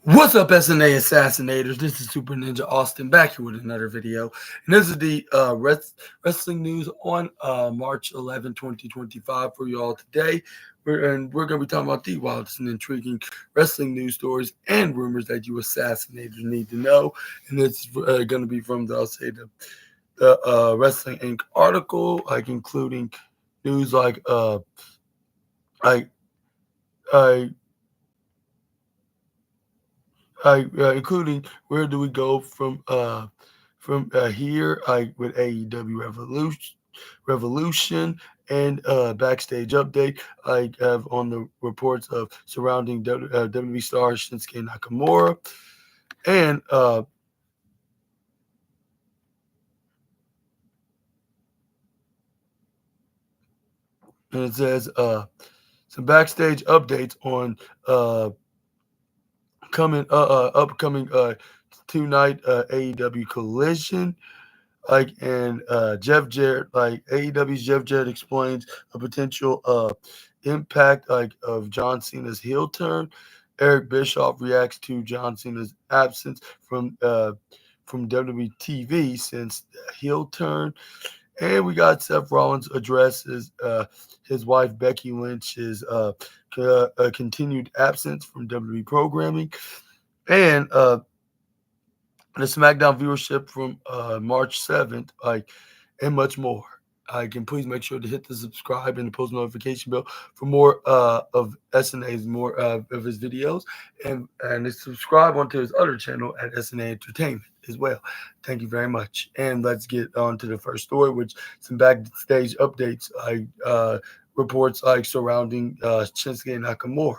What's up, SNA Assassinators? This is Super Ninja Austin back here with another video. And this is the wrestling news on March 11, 2025 for you all today. We're going to be talking about the wildest and intriguing wrestling news stories and rumors that you assassinators need to know. And it's going to be from the Wrestling Inc. article, like including news like I including where do we go from here, with AEW Revolution and backstage update. I have on the reports of surrounding WWE star Shinsuke Nakamura, and it says some backstage updates on uh upcoming two-night AEW Collision. And Jeff Jarrett, like AEW's Jeff Jarrett explains a potential impact of John Cena's heel turn. Eric Bischoff reacts to John Cena's absence from WWE TV since the heel turn. And we got Seth Rollins addresses his wife Becky Lynch's continued absence from WWE programming. And the SmackDown viewership from March 7th, and much more. I can please make sure to hit the subscribe and the post notification bell for more of SNA's more of his videos, and subscribe onto his other channel at SNA Entertainment as well. Thank you very much. And let's get on to the first story, which some backstage updates, reports surrounding Shinsuke Nakamura.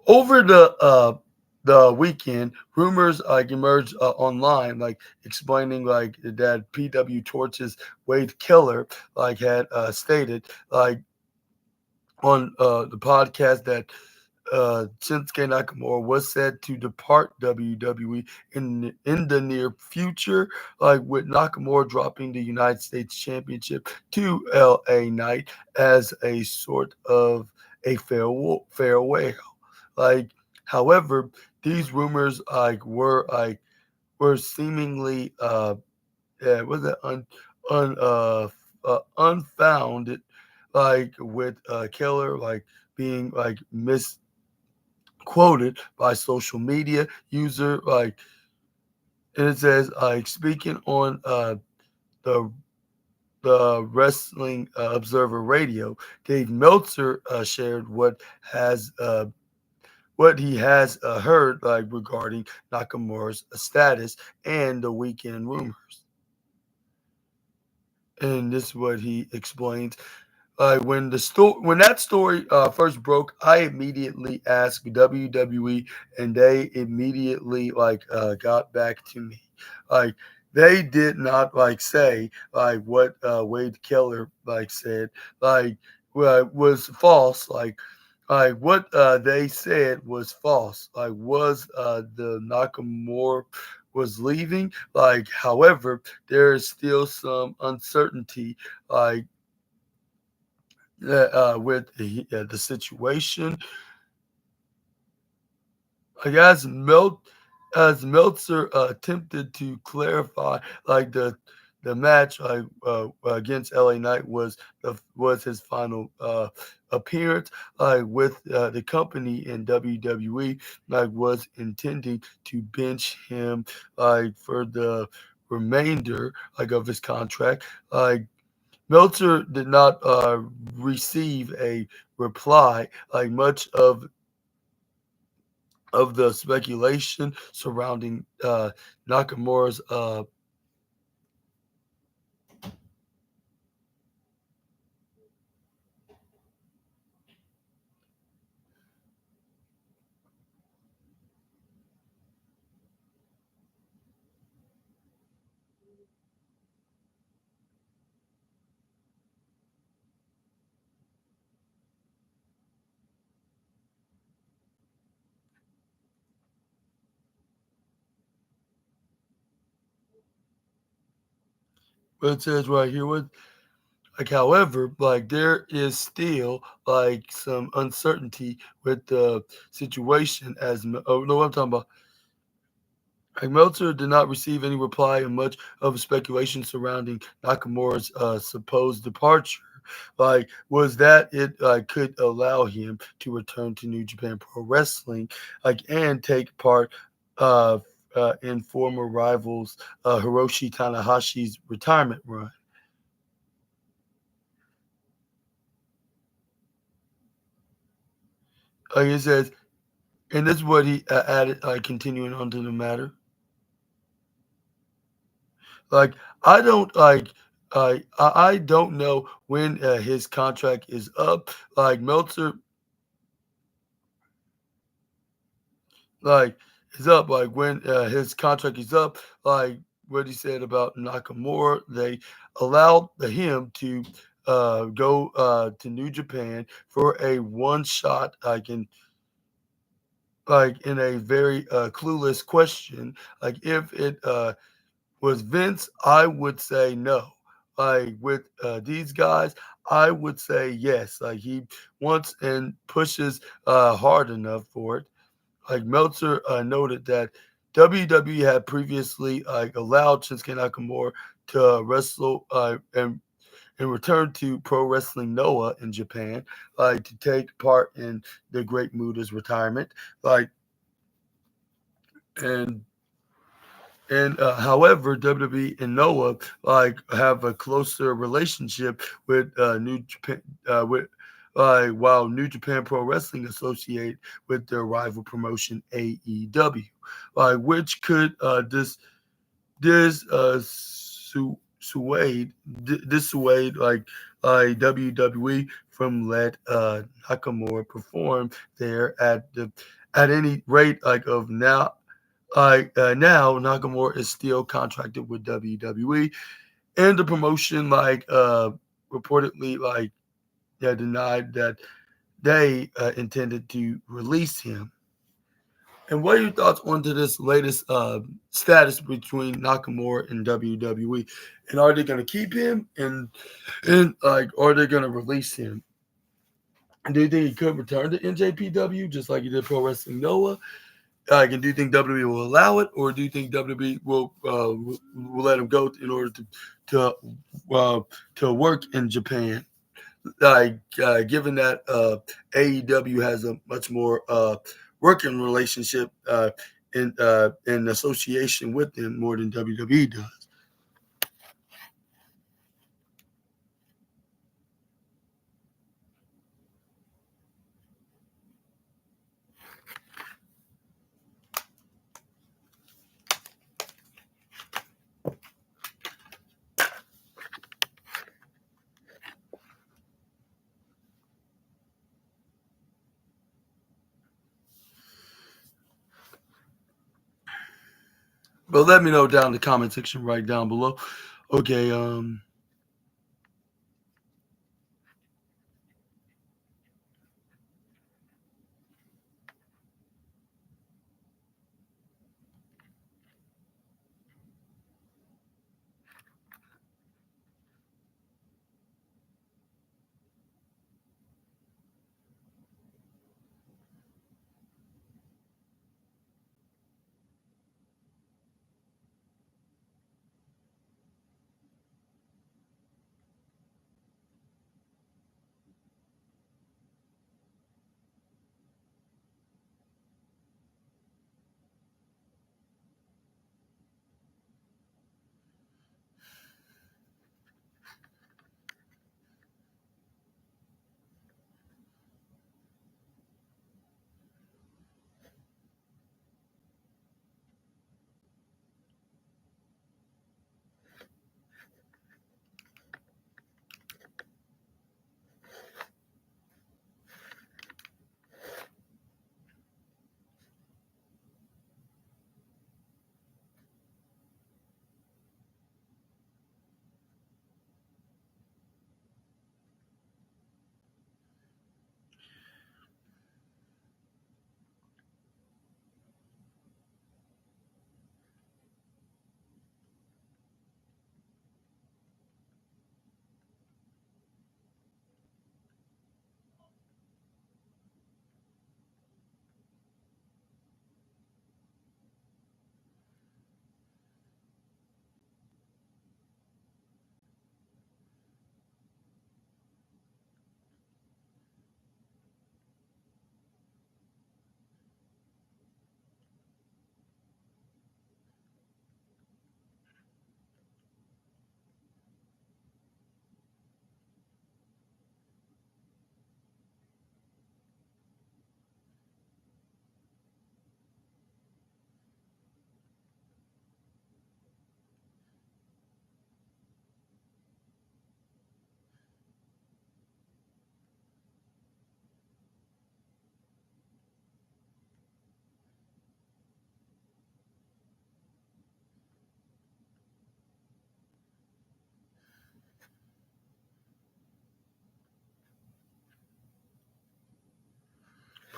Over the weekend, rumors emerged online, explaining that PW Torch's Wade Keller had stated on the podcast that Shinsuke Nakamura was said to depart WWE in the near future, with Nakamura dropping the United States Championship to LA Knight as a sort of a farewell. However, these rumors were seemingly was it unfounded, with Keller being misquoted by social media user, and it says speaking on the Wrestling Observer Radio, Dave Meltzer shared what he has heard regarding Nakamura's status and the weekend rumors. And this is what he explains. When that story first broke, I immediately asked WWE, and they immediately got back to me. They did not say what Wade Keller said was false. What they said was false. Was the Nakamura was leaving. However, there is still some uncertainty. With the situation. As Meltzer attempted to clarify, the match against LA Knight was his final appearance with the company, in WWE, was intending to bench him for the remainder of his contract. Meltzer did not receive a reply. Much of the speculation surrounding Nakamura's what it says right here, Like, however, like there is still like some uncertainty with the situation as oh no, I'm talking about like Meltzer did not receive any reply, and much of the speculation surrounding Nakamura's supposed departure, like, was that it could allow him to return to New Japan Pro Wrestling, like, and take part uh, in former rivals Hiroshi Tanahashi's retirement run. Like it says, and this is what he added, continuing on to the matter. Like I don't I don't know when his contract is up. Like Meltzer, like is up. Like when his contract is up. Like what he said about Nakamura, they allowed him to go to New Japan for a one shot. Like in a very clueless question. Like if it was Vince, I would say no. Like with these guys, I would say yes. Like he wants and pushes hard enough for it. Like Meltzer noted that WWE had previously allowed Shinsuke Nakamura to wrestle and return to Pro Wrestling Noah in Japan, like to take part in the Great Muta's retirement, like and however, WWE and Noah like have a closer relationship with New Japan, with while New Japan Pro Wrestling associate with their rival promotion AEW, which could dis dissuade WWE from let Nakamura perform there at any rate of now now Nakamura is still contracted with WWE, and the promotion reportedly denied that they intended to release him. And what are your thoughts onto this latest status between Nakamura and WWE? And are they going to keep him and are they going to release him? And do you think he could return to NJPW just like he did Pro Wrestling Noah? And do you think WWE will allow it, or do you think WWE will let him go in order to uh, to work in Japan? Given that AEW has a much more working relationship in association with them more than WWE does. But let me know down in the comment section right down below. Okay,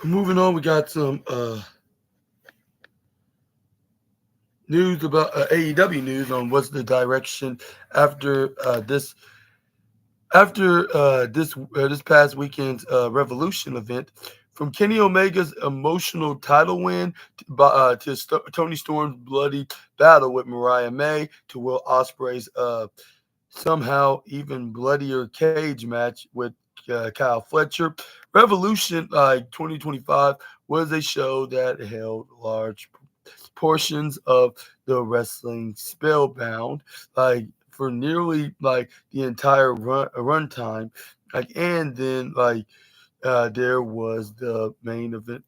Moving on, we got some news about AEW news on what's the direction after this past weekend's Revolution event. From Kenny Omega's emotional title win to Tony Storm's bloody battle with Mariah May to Will Ospreay's somehow even bloodier cage match with Kyle Fletcher. Revolution 2025 was a show that held large portions of the wrestling spellbound, for nearly the entire runtime. And then there was the main event.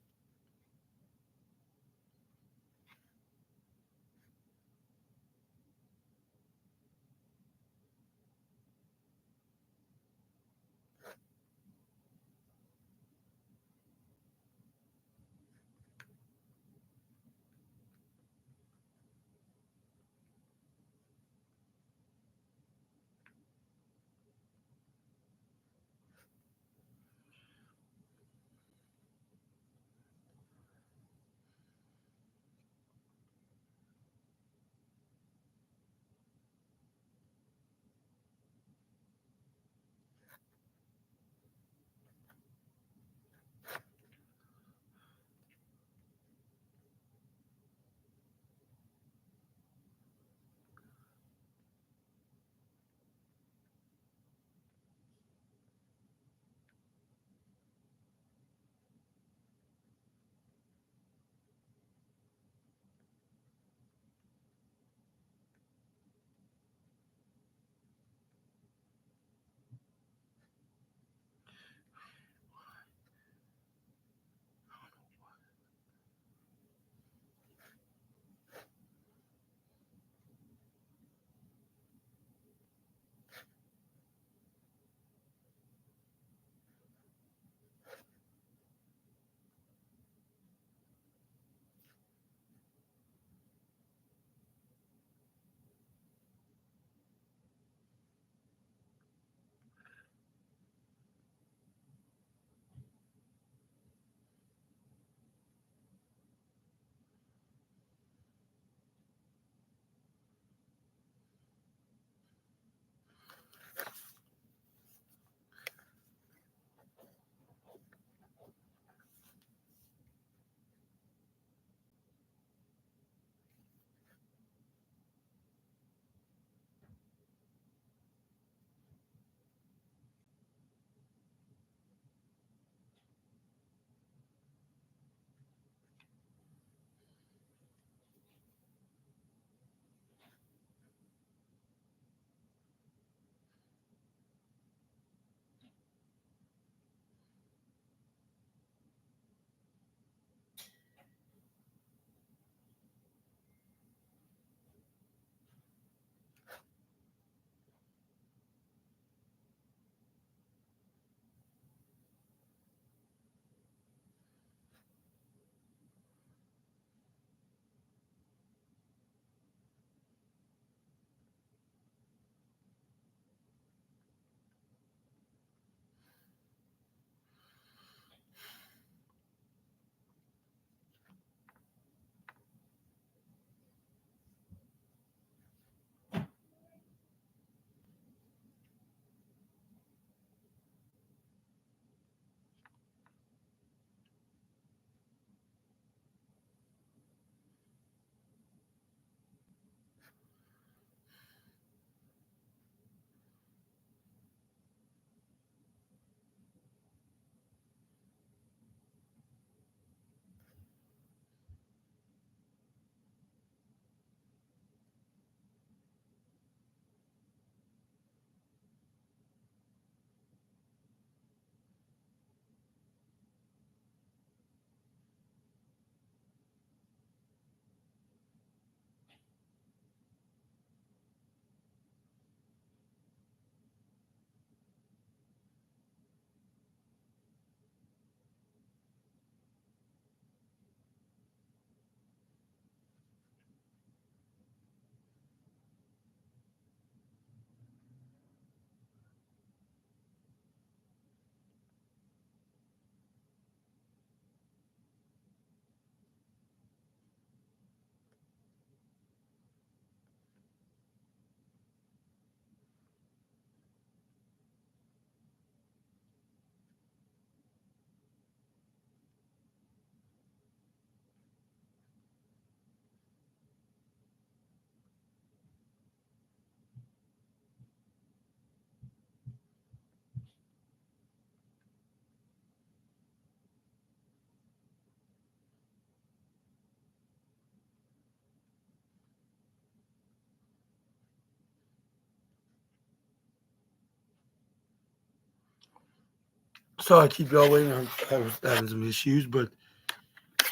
Sorry, I keep y'all waiting. I was having some issues, but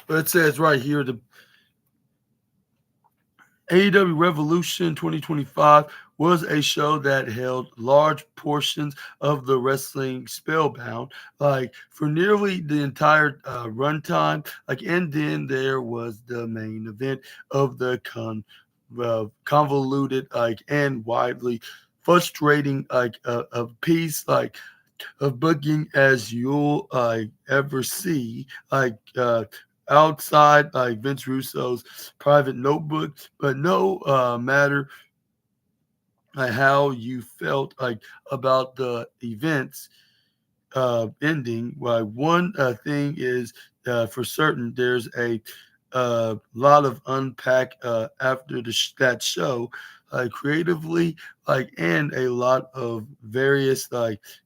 it says right here the AEW Revolution 2025 was a show that held large portions of the wrestling spellbound, like for nearly the entire runtime. And then there was the main event of the convoluted, and widely frustrating, a piece, of booking as you'll ever see, outside Vince Russo's private notebook. But no matter how you felt about the events ending, one thing is for certain: there's a lot of unpack after that show, creatively, and a lot of various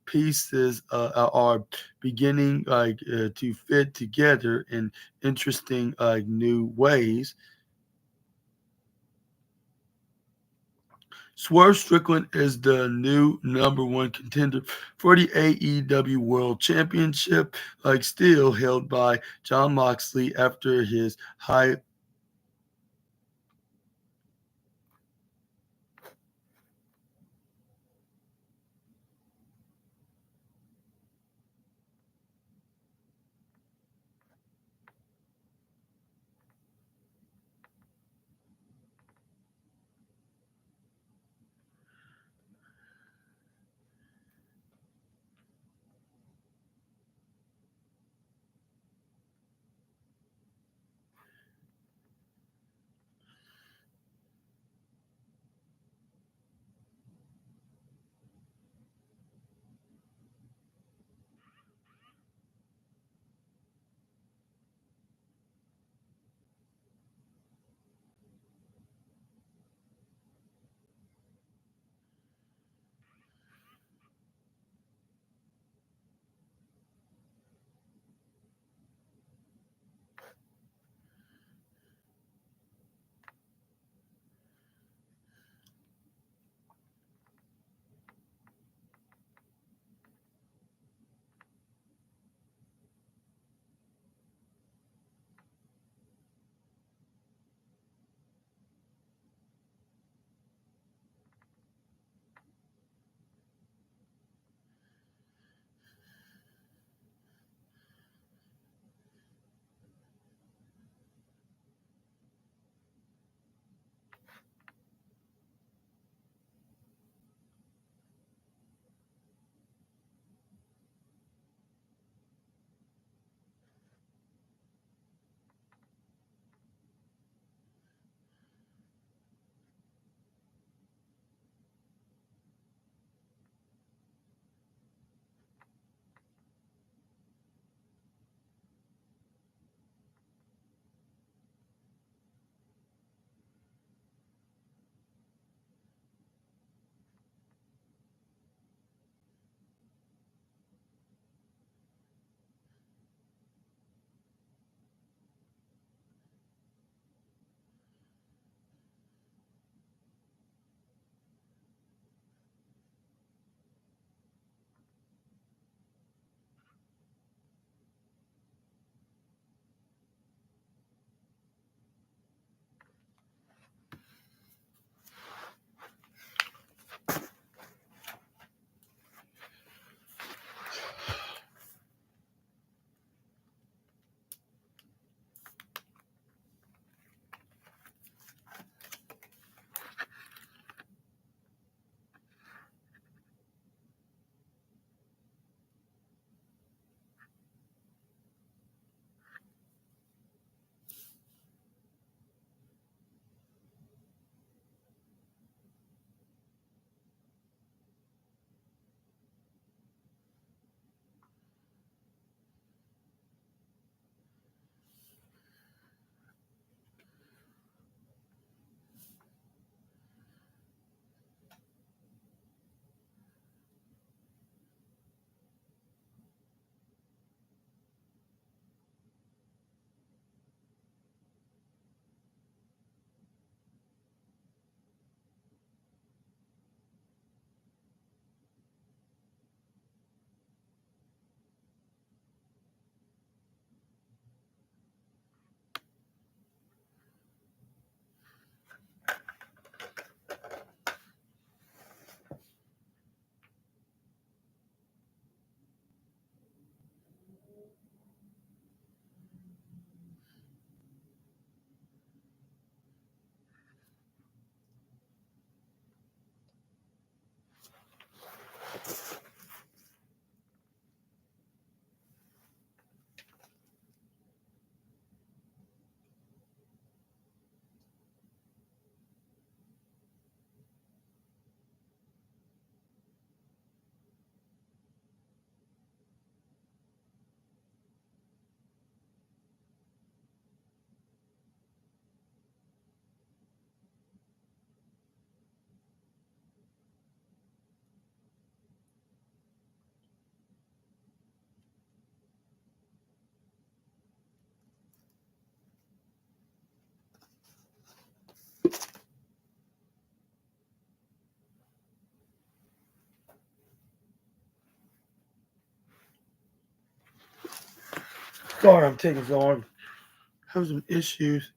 pieces are beginning to fit together in interesting new ways. Swerve Strickland is the new number one contender for the AEW World Championship, still held by John Moxley after his high. Sorry, I'm taking so long. Having some issues.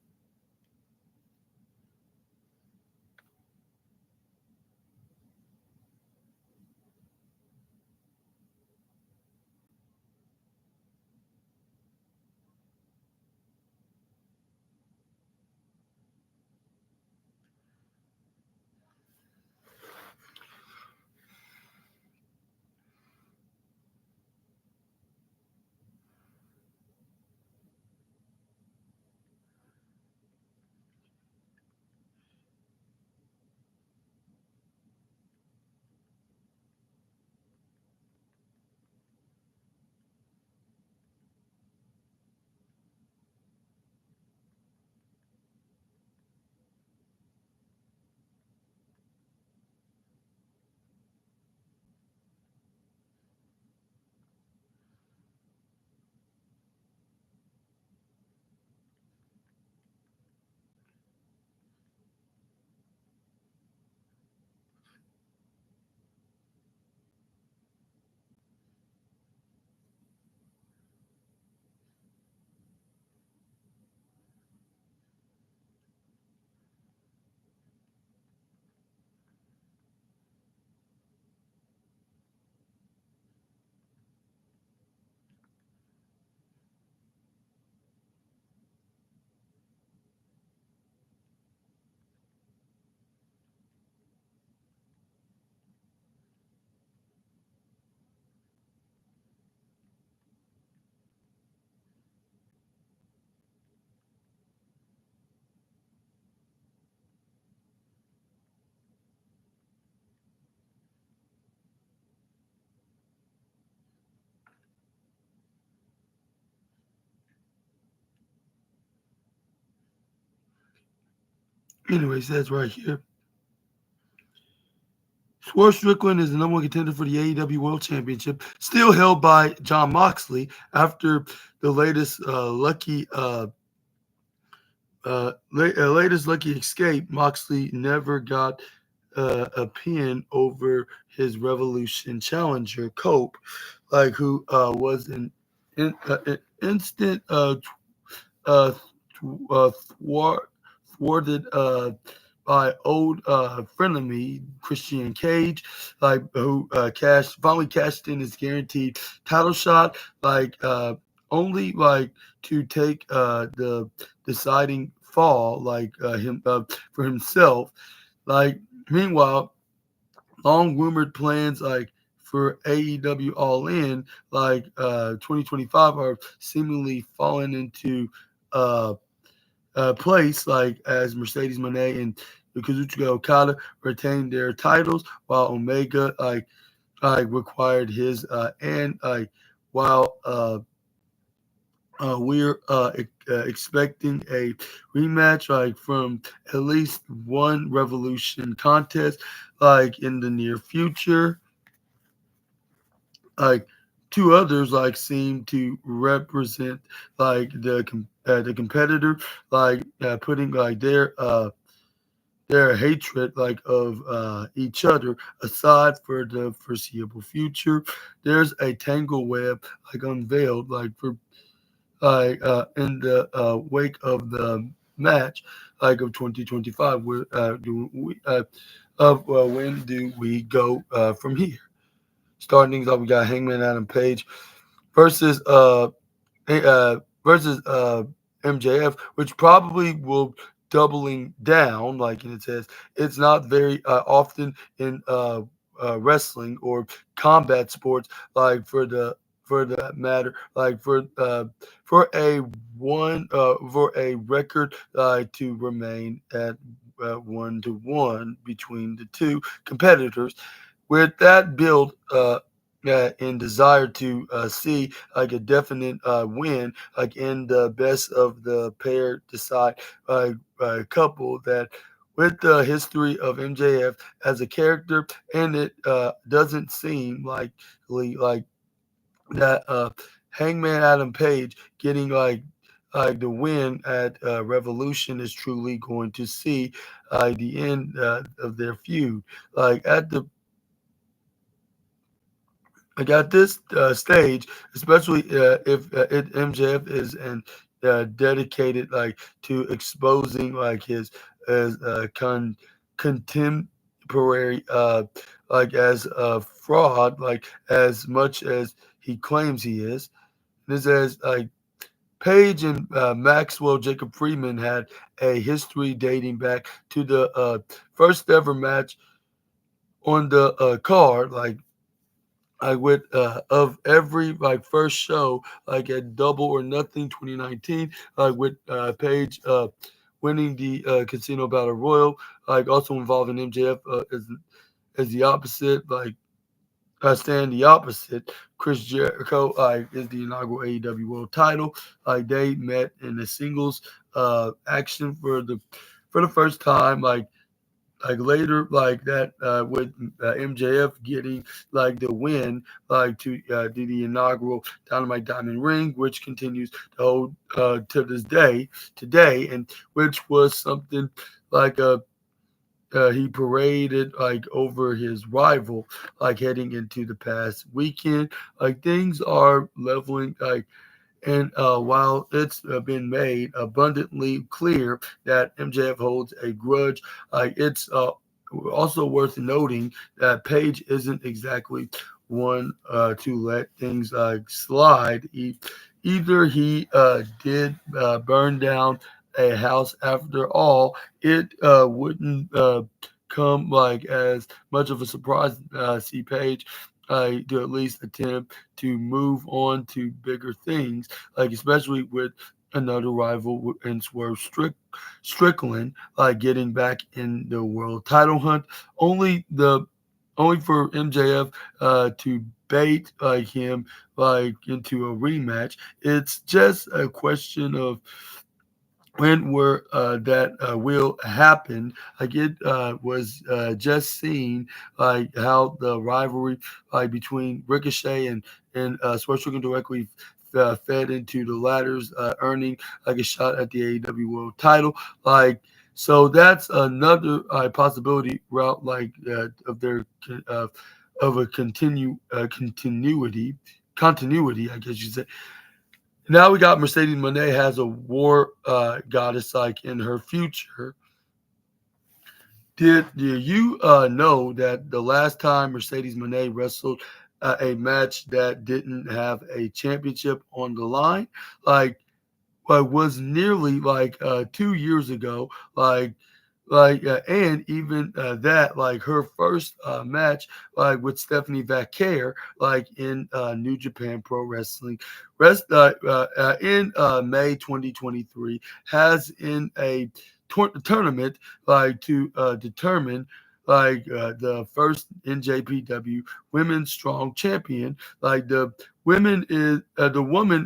Anyway, it says right here. Swerve Strickland is the number one contender for the AEW World Championship, still held by John Moxley after the latest lucky escape. Moxley never got a pin over his Revolution challenger Cope, who was an instant uh, thwarted by old frenemy Christian Cage, who finally cashed in his guaranteed title shot, only to take the deciding fall, him for himself. Like meanwhile, long rumored plans for AEW All In 2025 are seemingly falling into uh, place, as Mercedes Moné and Kazuchika Okada retained their titles, while Omega required his and while we're expecting a rematch from at least one Revolution contest in the near future. Like two others seem to represent the competitor, putting their hatred of each other aside for the foreseeable future. There's a tangle web unveiled for in the wake of the match of 2025. Where do we of when do we go from here? Starting things off, we got Hangman Adam Page versus versus MJF, which probably will doubling down. And it says it's not very often in wrestling or combat sports, for the matter, for a for a record to remain at 1-1 between the two competitors. With that build and desire to see a definite win in the best of the pair decide couple, that with the history of MJF as a character, and it doesn't seem like that Hangman Adam Page getting the win at Revolution is truly going to see the end of their feud. At the I got this stage, especially if MJF is and dedicated like to exposing like his contemporary like as a fraud, like as much as he claims he is. This says like Page and Maxwell Jacob Freeman had a history dating back to the first ever match on the card, like with of every like first show, like at Double or Nothing 2019, like with Page winning the Casino Battle Royal, like also involving MJF as the opposite, like stand the opposite. Chris Jericho is the inaugural AEW World Title. Like they met in a singles action for the first time. Like later, like that with MJF getting like the win, like to do the inaugural Dynamite Diamond Ring, which continues to hold to this day today, and which was something like he paraded like over his rival, like heading into the past weekend. Like things are leveling, like and while it's been made abundantly clear that MJF holds a grudge, it's also worth noting that Page isn't exactly one to let things slide. Either he did burn down a house after all, it wouldn't come like as much of a surprise see Page to at least attempt to move on to bigger things, like especially with another rival in Strickland, like getting back in the world title hunt. Only the only for MJF to bait like him like into a rematch. It's just a question of when were that will happen. Like it was just seen like how the rivalry like between Ricochet and Swerve Strickland directly fed into the latter's earning like a shot at the AEW World Title. Like so that's another possibility route like of their uh, of a continuity, I guess you say. Now we got Mercedes Monet has a war goddess like in her future. Did you know that the last time Mercedes Monet wrestled a match that didn't have a championship on the line, like was nearly like 2 years ago, and even that like her first match like with Stephanie Vaquer like in New Japan Pro Wrestling in May 2023 has in a tournament like to determine the first NJPW Women's Strong Champion. Like the woman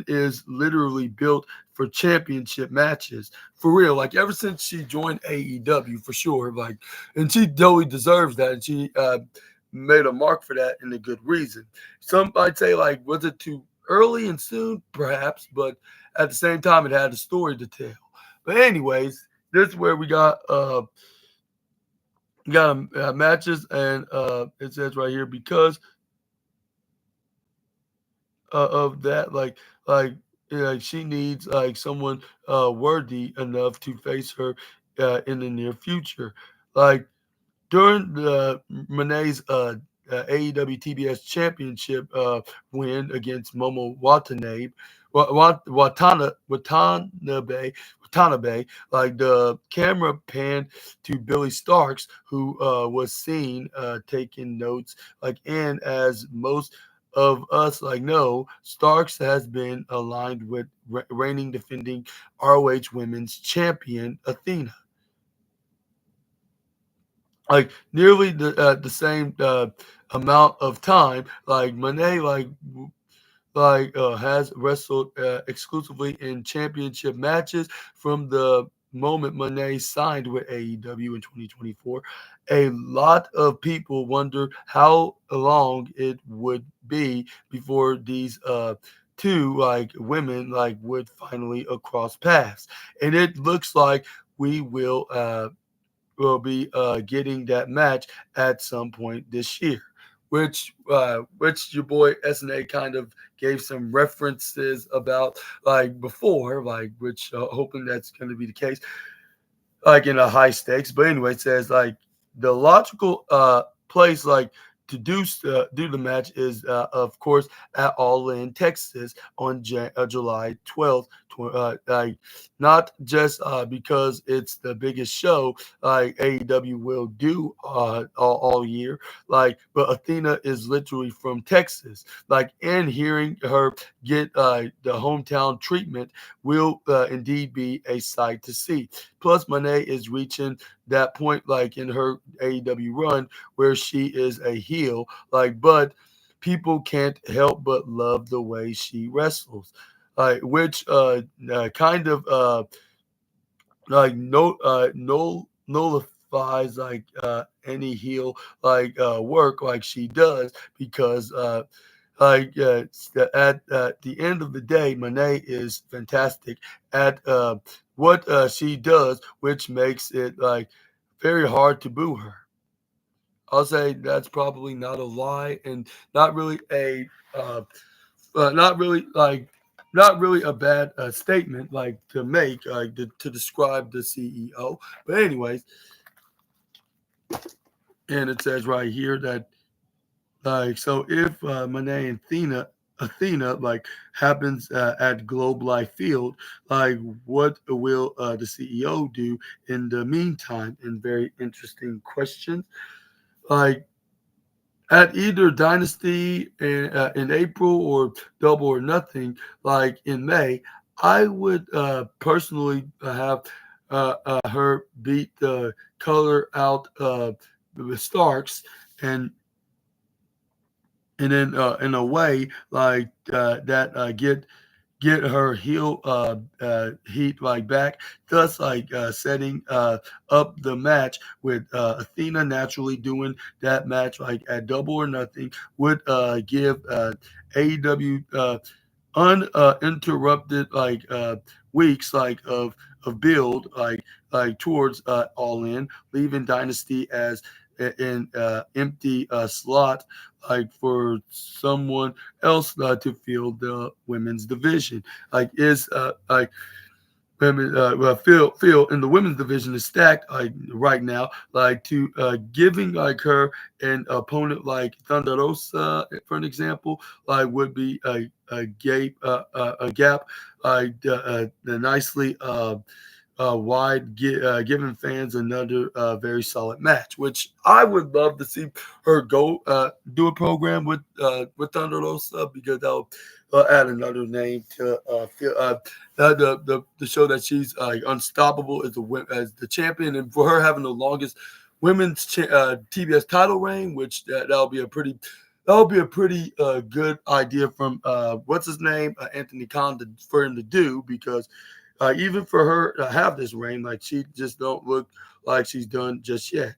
is literally built for championship matches for real. Like ever since she joined AEW, for sure. Like, and she totally deserves that, and she made a mark for that, and a good reason. Some might say like, was it too early and soon? Perhaps, but at the same time, it had a story to tell. But anyways, this is where we got matches, and it says right here because of that, like she needs like someone worthy enough to face her in the near future. Like during the Monet's AEW TBS Championship win against Momo Watanabe, like the camera panned to Billy Starks, who was seen taking notes, like and as most of us like know, Starks has been aligned with reigning defending ROH Women's Champion Athena, like nearly the same amount of time. Like Monet, has wrestled exclusively in championship matches from the moment Monet signed with AEW in 2024. A lot of people wonder how long it would be before these two like women like would finally cross paths, and it looks like we will be getting that match at some point this year. which your boy SNA kind of gave some references about like before, like which hoping that's going to be the case, like in a high stakes. But anyway, it says like the logical place like to do the match is of course at All In Texas on July 12th. Like not just because it's the biggest show like AEW will do all year, like but Athena is literally from Texas, like and hearing her get the hometown treatment will indeed be a sight to see. Plus, Monet is reaching that point, like in her AEW run, where she is a heel, like, but people can't help but love the way she wrestles, which kind of like no nullifies like any heel like work like she does because at the end of the day, Monet is fantastic at what she does, which makes it like very hard to boo her. I'll say that's probably not a lie and not really a not really like not really a bad statement like to make to describe the CEO. But anyways, and it says right here that like, so if Monet and Athena like happens at Globe Life Field, like what will the CEO do in the meantime? And very interesting questions. Like at either Dynasty in April or Double or Nothing, like in May, I would personally have her beat the color out the Starks and then in a way like that get her heel heat like back, thus like setting up the match with Athena naturally doing that match like at Double or Nothing would give AEW uninterrupted like weeks like of build like towards All In, leaving Dynasty as an empty slot like for someone else to fill the women's division. Like is like women well Phil in the women's division is stacked like right now like to giving like her an opponent like Thunder Rosa for an example like would be a gap like nicely wide, giving fans another very solid match. Which I would love to see her go do a program with Thunder Rosa because that'll add another name to the show that she's unstoppable as the champion, and for her having the longest women's TBS title reign, which that'll be a pretty good idea from what's his name Anthony Khan for him to do because even for her to have this reign, like she just don't look like she's done just yet.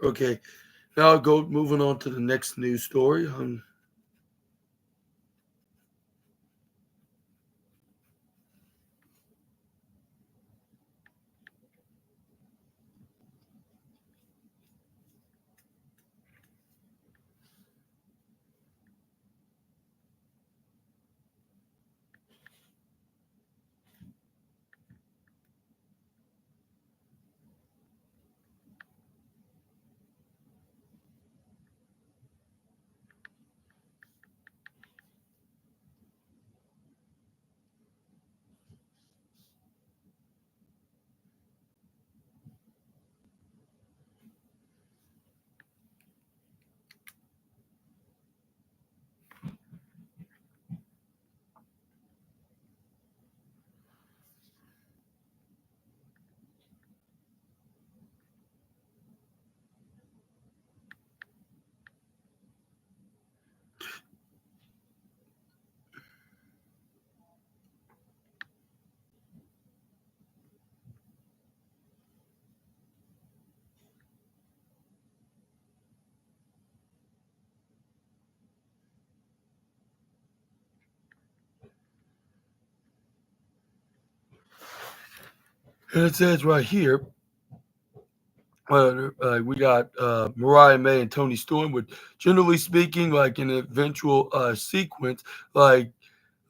Okay, now I'll go moving on to the next news story. And it says right here, we got Mariah May and Tony Storm, with generally speaking, like an eventual sequence, like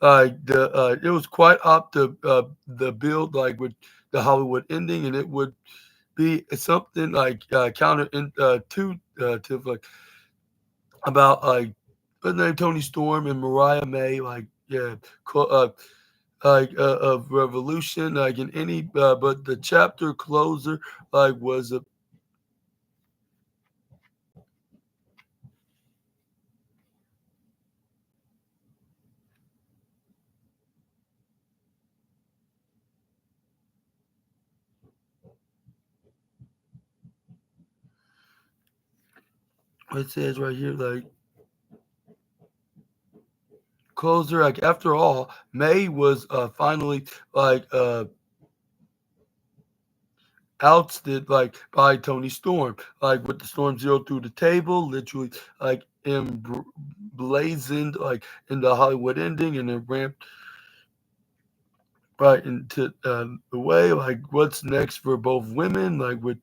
it was quite up the build, like with the Hollywood ending, and it would be something like counter to like about like what's name Tony Storm and Mariah May, like yeah, of Revolution, like in any, but the chapter closer like was a. It says right here, like closer, like after all, May was finally like ousted like by Tony Storm, like with the Storm Zero through the table, literally like emblazoned like in the Hollywood ending, and it ramped right into the way. Like what's next for both women, like with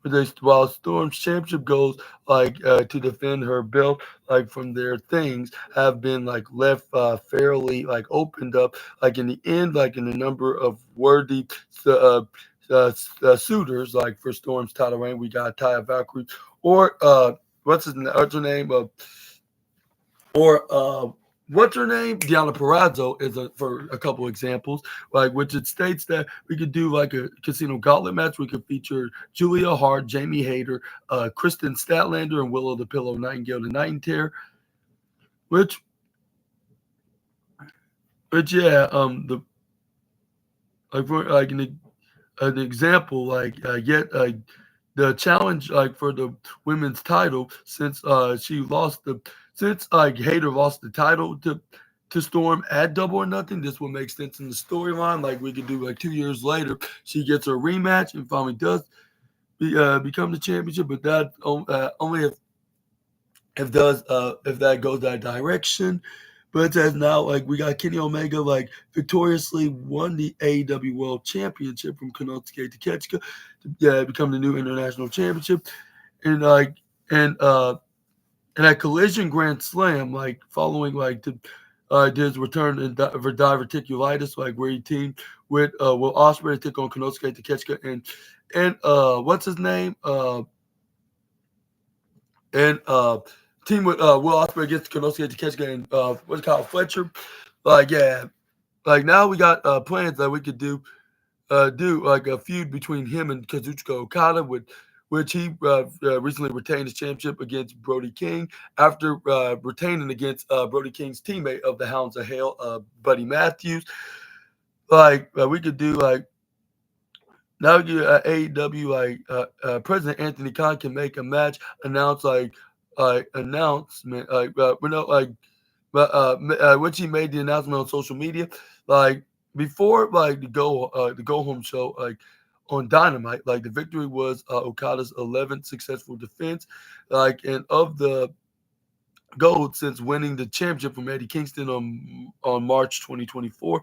this, while Storm's championship goals like to defend her belt, like from their things have been like left fairly like opened up, like in the end, like in the number of worthy uh, suitors, like for Storm's title reign, we got Taya Valkyrie or what's her name, or what's her name? Deanna Perrazzo is for a couple examples, like which it states that we could do like a casino gauntlet match. We could feature Julia Hart, Jamie Hayter, Kristen Statlander, and Willow the Pillow Nightingale the Nightingale, which which yeah, the like for like an example, like yet the challenge like for the women's title, since she lost the since like Hayter lost the title to Storm at Double or Nothing. This would make sense in the storyline. Like we could do like 2 years later, she gets her rematch and finally does become the championship. But that only if that goes that direction. But it says now like we got Kenny Omega like victoriously won the AEW World Championship from Konosuke Takeshita to become the new international championship, and like and uh and at Collision Grand Slam, like following like his return for diverticulitis, like where he teamed with Will Ospreay to take on Konosuke Takeshita and what's his name and team with Will Ospreay against Konosuke Takeshita and what's it called Fletcher. Like yeah, like now we got plans that we could do like a feud between him and Kazuchika Okada, with which he recently retained his championship against Brody King after retaining against Brody King's teammate of the Hounds of Hell, Buddy Matthews. Like we could do like now you AEW, like President Anthony Khan can make a match announce like announcement like we know like but which he made the announcement on social media, like before like the go home show, like on Dynamite, like the victory was Okada's 11th successful defense, like and of the gold since winning the championship from Eddie Kingston on March 2024.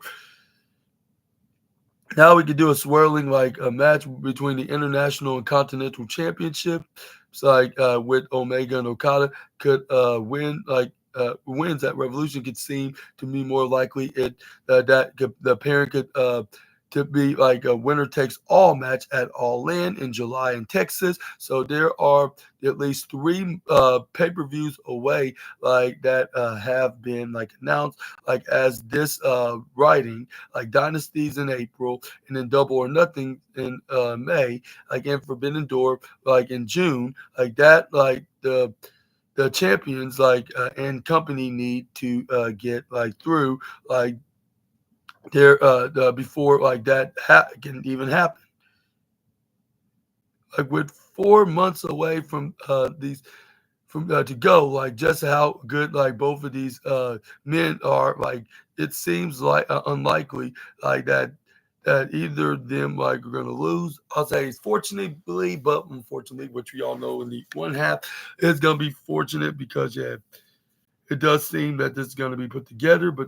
Now we could do a swirling like a match between the international and continental championship. It's like with Omega and Okada could win like wins at Revolution could seem to me more likely the pairing could to be like a winner takes all match at All In July in Texas. So there are at least three pay-per-views away like that have been like announced like as this writing, like Dynasties in April, and then Double or Nothing in May, like in Forbidden Door, like in June, like that, like the champions, like and company need to get like through, like their before like that can even happen. Like with 4 months away from these from to go, like just how good like both of these men are, like it seems like unlikely like that either of them like are gonna lose. I'll say it's fortunately, but unfortunately, which we all know in the one half is gonna be fortunate because yeah, it does seem that this is gonna be put together, but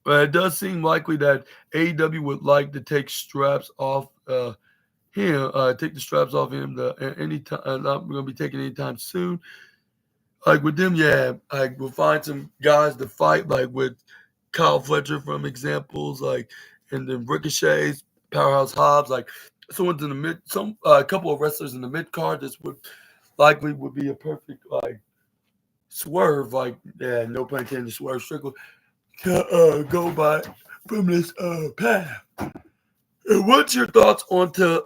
But it does seem likely that AEW would like to take straps off him, take the straps off him anytime. Not going to be taken anytime soon. Like with them, yeah, like we'll find some guys to fight, like with Kyle Fletcher from examples, like and then Ricochets, Powerhouse Hobbs, like someone's in the mid, some a couple of wrestlers in the mid card. This would likely would be a perfect like swerve, like yeah, no pun intended, swerve Strickland to go by from this path. And what's your thoughts onto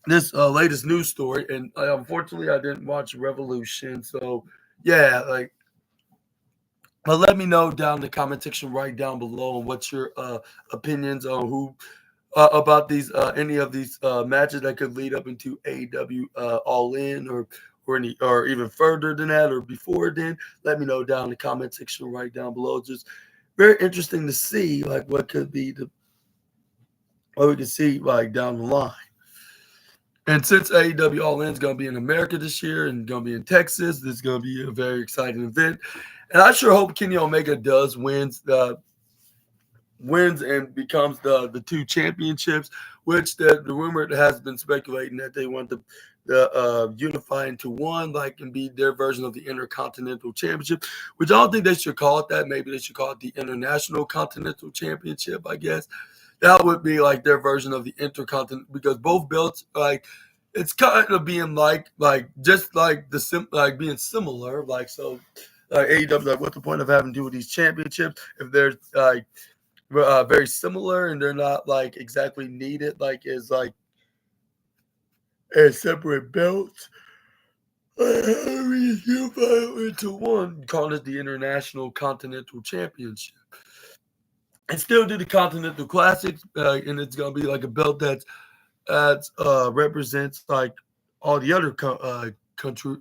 this latest news story? And unfortunately, I didn't watch Revolution, so yeah, like. But let me know down in the comment section right down below on what's your opinions on who about these any of these matches that could lead up into AEW All In or even further than that or before then. Let me know down in the comment section right down below. It's just very interesting to see like what we can see like down the line. And since AEW All In is going to be in America this year and going to be in Texas, this is going to be a very exciting event. And I sure hope Kenny Omega does wins and becomes the two championships, which the rumor has been speculating that they want the unify into one, like and be their version of the Intercontinental Championship, which I don't think they should call it that. Maybe they should call it the International Continental Championship, I guess. That would be like their version of the Intercontinental because both belts like it's kind of being like just like like being similar, like so AEW like what's the point of having to do with these championships if they're like very similar and they're not like exactly needed like as separate belts. You into one, call it the International Continental Championship, and still do the Continental Classics, and it's gonna be like a belt that's represents like all the other country,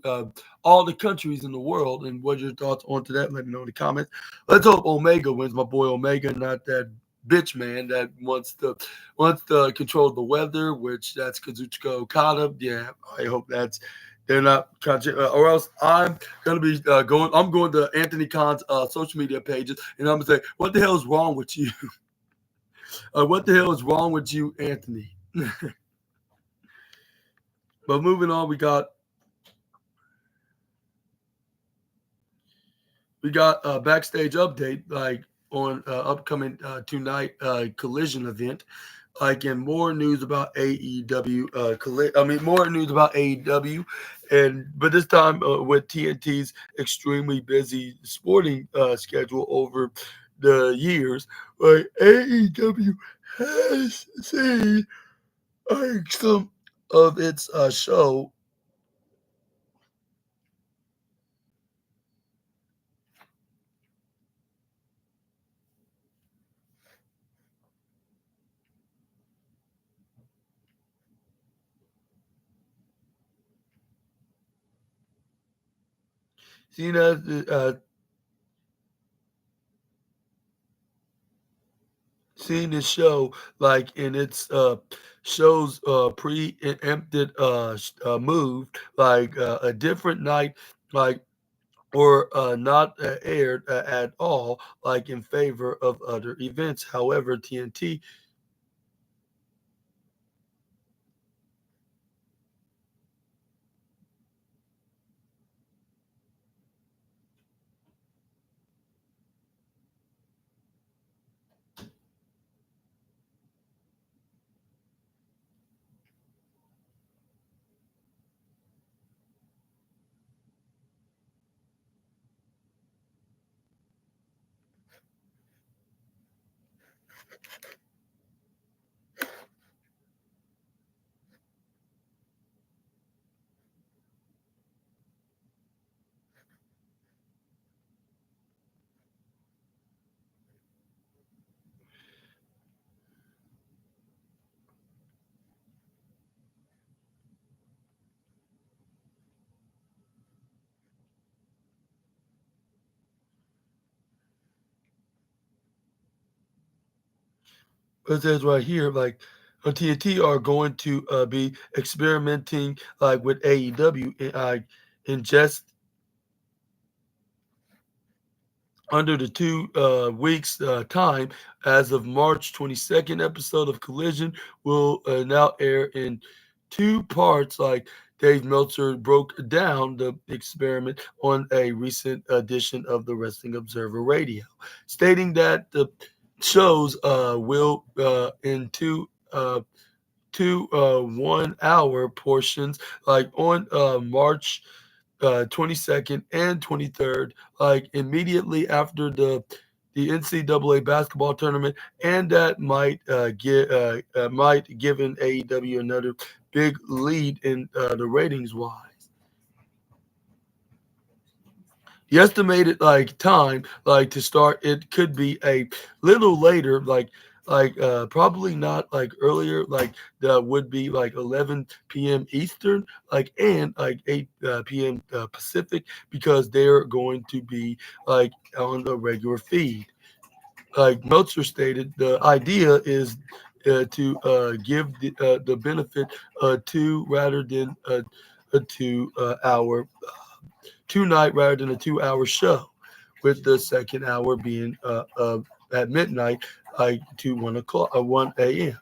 all the countries in the world. And what's your thoughts onto that? Let me know in the comments. Let's hope Omega wins, my boy Omega, not that bitch man that wants to control the weather, which that's Kazuchika Okada. Yeah, I hope they're not or else I'm gonna be going. I'm going to Anthony Khan's social media pages, and I'm gonna say, "What the hell is wrong with you? What the hell is wrong with you, Anthony?" But moving on, we got a backstage update like on upcoming tonight collision event. Like and more news about AEW. More news about AEW, and but this time with TNT's extremely busy sporting schedule over the years, like AEW has seen like some of its show. Seen as seeing this show like in its shows preempted move like a different night like or not aired at all like in favor of other events. However, TNT it says right here like TNT are going to be experimenting like with AEW in just under the 2 weeks time. As of March 22nd, episode of Collision will now air in 2 parts. Like Dave Meltzer broke down the experiment on a recent edition of the Wrestling Observer Radio, stating that the shows will in two 1 hour portions, like on March 22nd and 23rd, like immediately after the NCAA basketball tournament, and that might give an AEW another big lead in the ratings wise. The estimated like time like to start it could be a little later, like probably not like earlier, like that would be like 11 p.m. Eastern, like and like 8 p.m. Pacific, because they're going to be like on the regular feed. Like Meltzer stated, the idea is to give the benefit two rather than a 2 hour 2 night rather than a 2 hour show, with the second hour being at midnight, like to 1 o'clock, 1 a.m.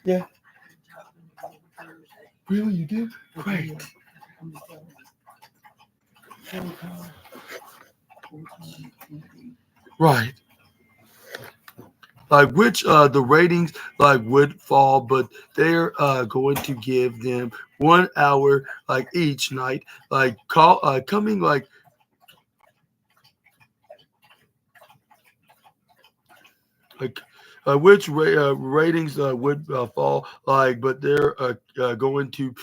Yeah, really, you did great. Right, like which the ratings like would fall, but they're going to give them 1 hour like each night, like coming like which ratings would fall, like, but they're going to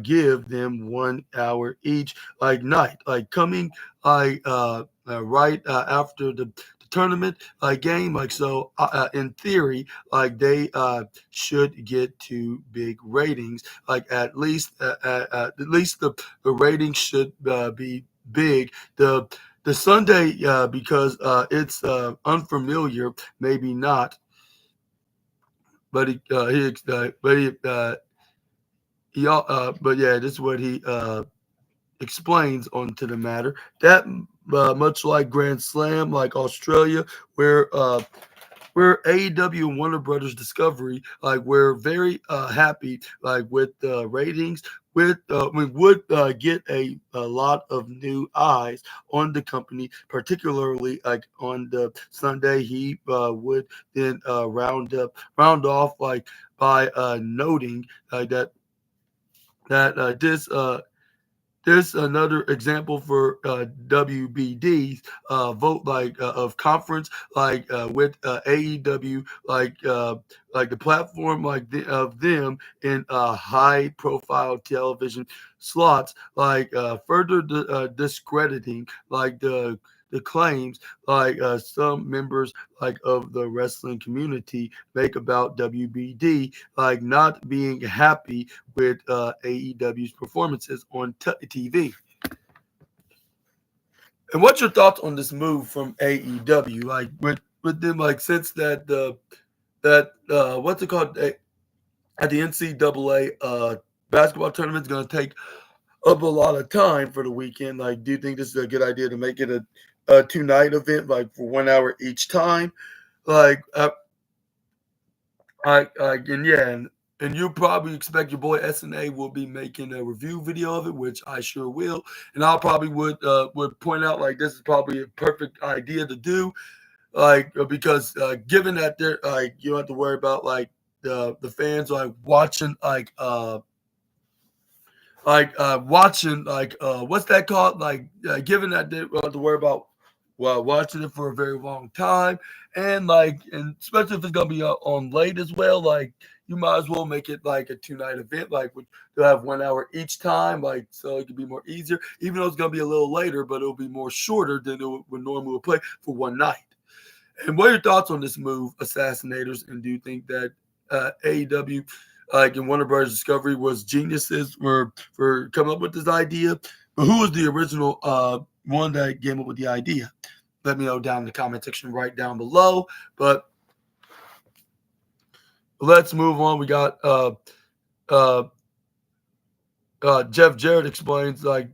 give them 1 hour each like night, like coming right after the tournament game, like so in theory, like they should get to big ratings, like at least the ratings should be big. The Sunday, because it's unfamiliar, maybe not, but but yeah, this is what he explains onto the matter. That much like Grand Slam, like Australia, where AEW and Warner Brothers Discovery, like we're very happy like with the ratings. We would get a lot of new eyes on the company, particularly like on the Sunday. He would then round off like by noting that this another example for WBD's vote of conference, with AEW, like the platform of them in high profile television slots, like further discrediting like the claims like some members like of the wrestling community make about WBD, like not being happy with AEW's performances on TV. And what's your thoughts on this move from AEW? Like with them, like since that what's it called, at the NCAA basketball tournament is going to take up a lot of time for the weekend. Like, do you think this is a good idea to make it a 2 night event, like for 1 hour each time? Like, and yeah, and you probably expect your boy SNA will be making a review video of it, which I sure will. And I'll probably would point out like this is probably a perfect idea to do, like because given that they're like you don't have to worry about like the fans like watching watching what's that called, given that they don't have to worry about watching it for a very long time, and especially if it's gonna be on late as well, like you might as well make it like a 2 night event, like they'll have 1 hour each time, like so it could be more easier, even though it's gonna be a little later, but it'll be more shorter than it would normally play for one night. And what are your thoughts on this move, Assassinators? And do you think that AEW, like in Warner Brothers Discovery, was geniuses for coming up with this idea? But who was the original one that came up with the idea? Let me know down in the comment section right down below. But let's move on. We got uh, Jeff Jarrett explains like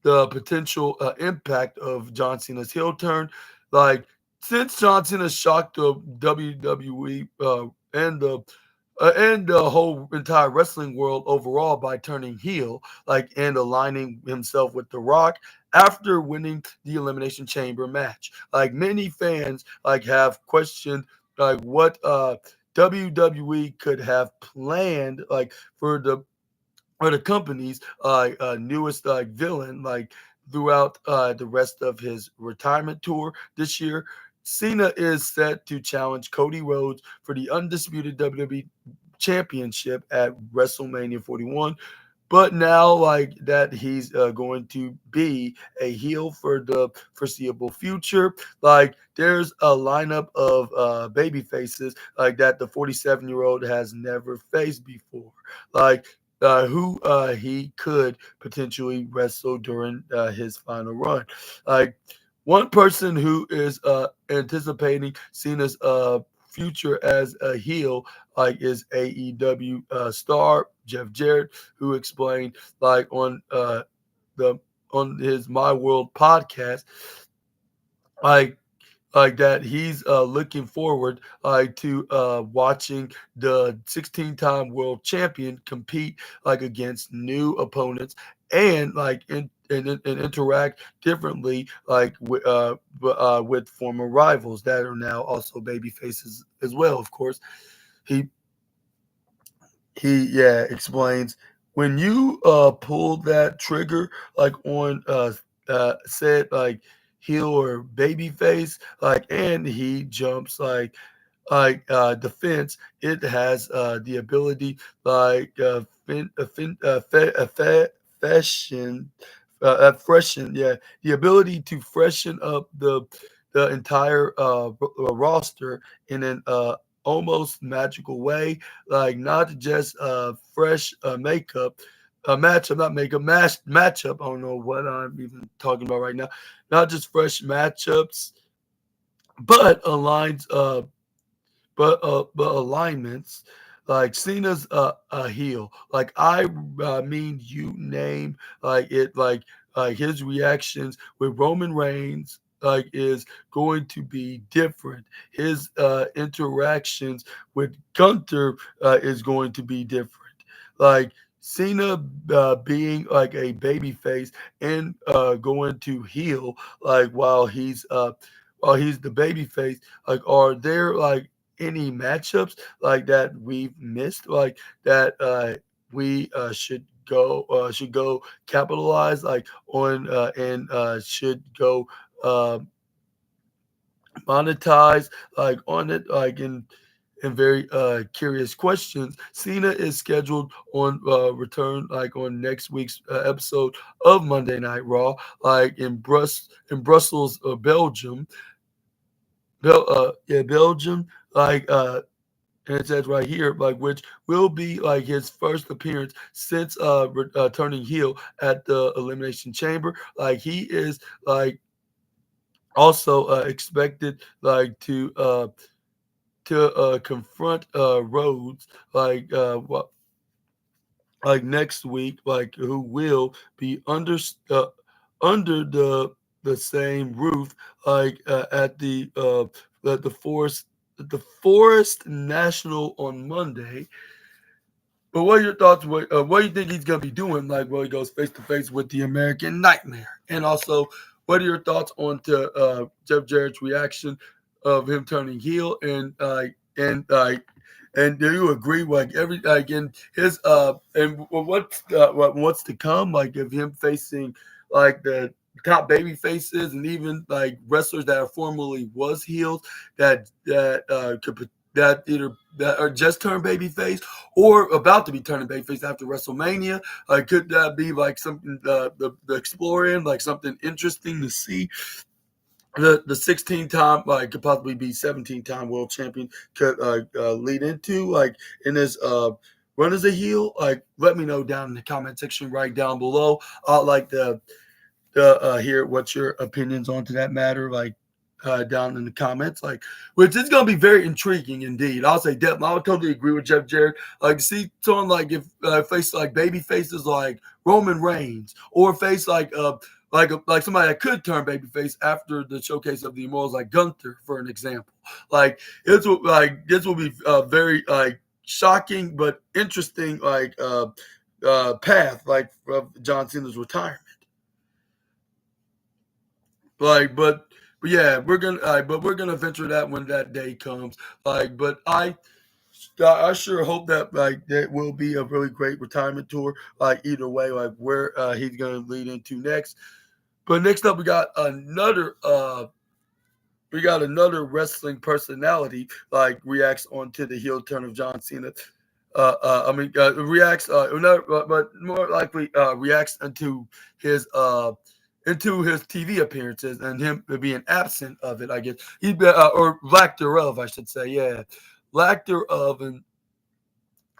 the potential impact of John Cena's heel turn. Like since John Cena shocked the WWE and the whole entire wrestling world overall by turning heel, like and aligning himself with The Rock after winning the Elimination Chamber match. Like many fans, like have questioned like what WWE could have planned like for the company's newest villain like throughout the rest of his retirement tour this year. Cena is set to challenge Cody Rhodes for the undisputed WWE Championship at WrestleMania 41. But now, like that, he's going to be a heel for the foreseeable future. Like, there's a lineup of baby faces like that the 47-year-old has never faced before. Like, who he could potentially wrestle during his final run. Like, one person who is anticipating Cena's future as a heel like is AEW star Jeff Jarrett, who explained like the on his My World podcast, like that he's looking forward to watching the 16-time world champion compete like against new opponents and and interact differently like with former rivals that are now also baby faces as well. Of course, he he explains when you pull that trigger like on said like heel or baby face like and he jumps the fence. It has the ability like fashion freshen, yeah, the ability to freshen up the entire roster in an almost magical way, like not just fresh makeup, matchup, not makeup, matchup. I don't know what I'm even talking about right now. Not just fresh matchups, but aligns but alignments like Cena's a heel. Like I mean, you name like it like his reactions with Roman Reigns like is going to be different. His interactions with Gunther is going to be different. Like Cena being like a baby face and going to heel like while he's the baby face, like are there like any matchups like that we've missed, like that we should go capitalize like on and should go uh, monetize like on it like in very curious questions. Cena is scheduled on return like on next week's episode of Monday Night Raw, like in Brussels, Belgium. Belgium, like and it says right here, like which will be like his first appearance since turning heel at the Elimination Chamber. Like he is like also expected like to confront Rhodes like next week, like who will be under the same roof, like at the Forest National on Monday. But what are your thoughts? What do you think he's gonna be doing? Like, when he goes face to face with the American Nightmare, and also, what are your thoughts on to Jeff Jarrett's reaction of him turning heel, and do you agree? Like every like in his and what's to come? Like of him facing like the top baby faces and even like wrestlers that are formerly was heels that either that are just turned babyface or about to be turning babyface after WrestleMania. Could that be like something the exploring, like something interesting to see? The 16-time, like could possibly be 17-time world champion could lead into like in his run as a heel. Like, let me know down in the comment section right down below. I'd like to hear what your opinions on to that matter. Like, down in the comments, which is going to be very intriguing indeed. I'll say definitely. I would totally agree with Jeff Jarrett. See someone if face baby faces like Roman Reigns, or face like somebody that could turn babyface after the showcase of the Immortals, like Gunther, for an example. This will be very shocking but interesting path of John Cena's retirement. But yeah, we're gonna venture that when that day comes. But I sure hope that that will be a really great retirement tour. Either way, where he's gonna lead into next. But next up, we got another wrestling personality reacts onto the heel turn of John Cena. Reacts, but more likely reacts into his TV appearances and him being absent of it. I guess or lack thereof, I should say. Yeah, lack thereof, and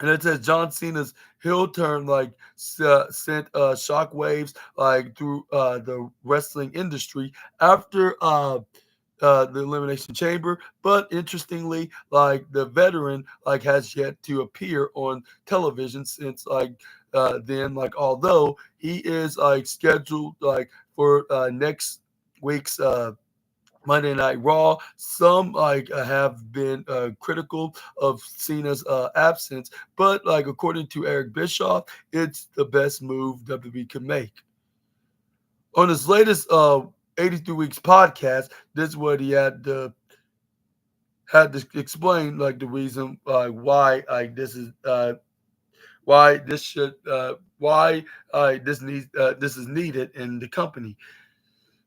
it says John Cena's heel turn sent shockwaves through the wrestling industry after the Elimination Chamber. But interestingly, the veteran has yet to appear on television since then. Although he is scheduled for next week's Monday Night Raw. Some have been critical of Cena's absence, but according to Eric Bischoff, it's the best move WWE can make. On his latest 83 Weeks podcast, this is what he had to explain the reason why this is why this should why this is needed in the company.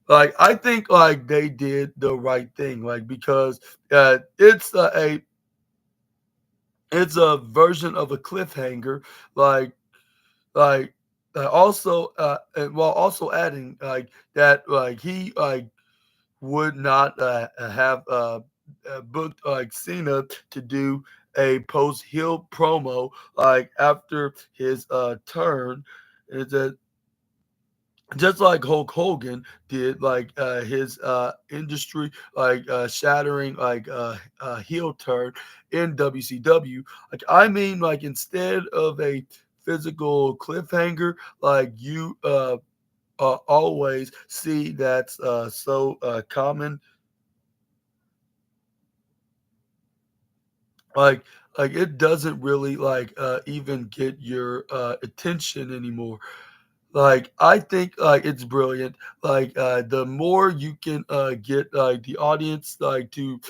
I think they did the right thing, because it's a version of a cliffhanger, like like also and while also adding that he would not have booked Cena to do a post heel promo after his turn. It's a just like Hulk Hogan did, his industry, shattering, heel turn in WCW. Instead of a physical cliffhanger, you always see that's so common. Like, it doesn't really even get your attention anymore. I think it's brilliant. The more you can get the audience to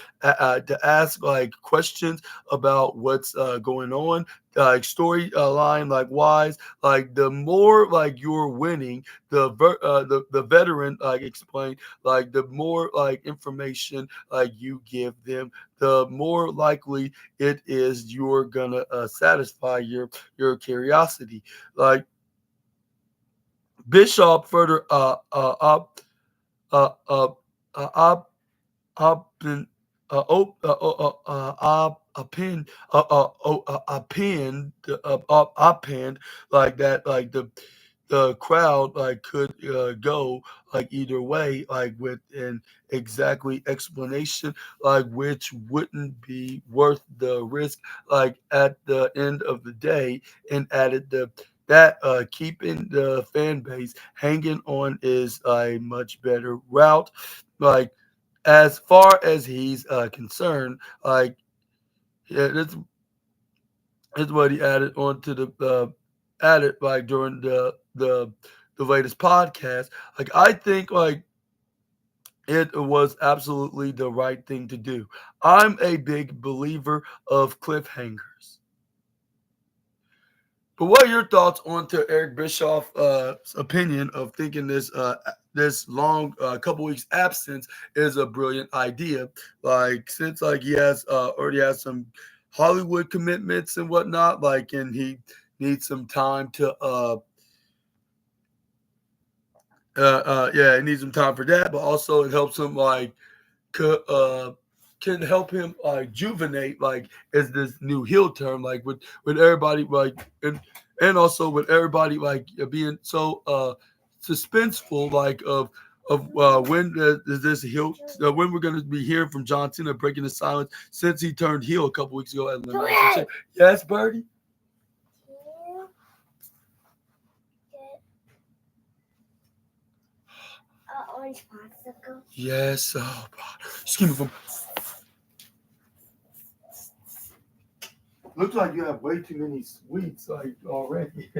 ask questions about what's going on, storyline wise, the more you're winning. The veteran explained, the more information you give them, the more likely it is you're gonna satisfy your curiosity. Bishop further up up up up append append that the crowd could go either way with an exactly explanation which wouldn't be worth the risk at the end of the day, and added that keeping the fan base hanging on is a much better route. Like as far as he's concerned, yeah, that's what he added onto the added during the latest podcast. I think it was absolutely the right thing to do. I'm a big believer of cliffhangers. But what are your thoughts on to Eric Bischoff's opinion of thinking this long couple weeks absence is a brilliant idea? Since he has already has some Hollywood commitments and whatnot, and he needs some time to he needs some time for that, but also it helps him can help him juvenate as this new heel turn with everybody and also with everybody being so suspenseful of of when is this heel? When we're going to be hearing from John Cena breaking the silence since he turned heel a couple weeks ago at Elimination. Yes, Birdie. Orange popsicle. Yes. Oh, God. Excuse me. Looks like you have way too many sweets like already.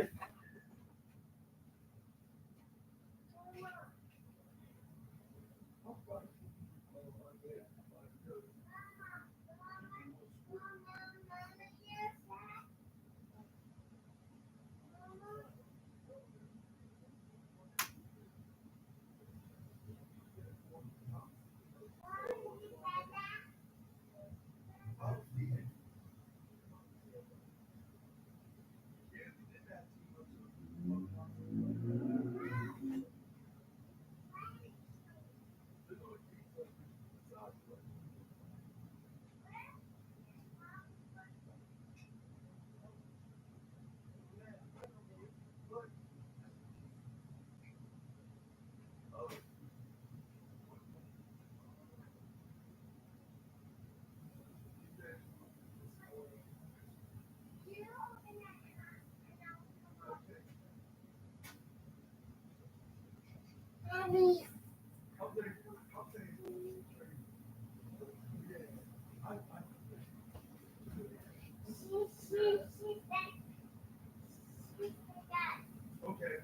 Okay.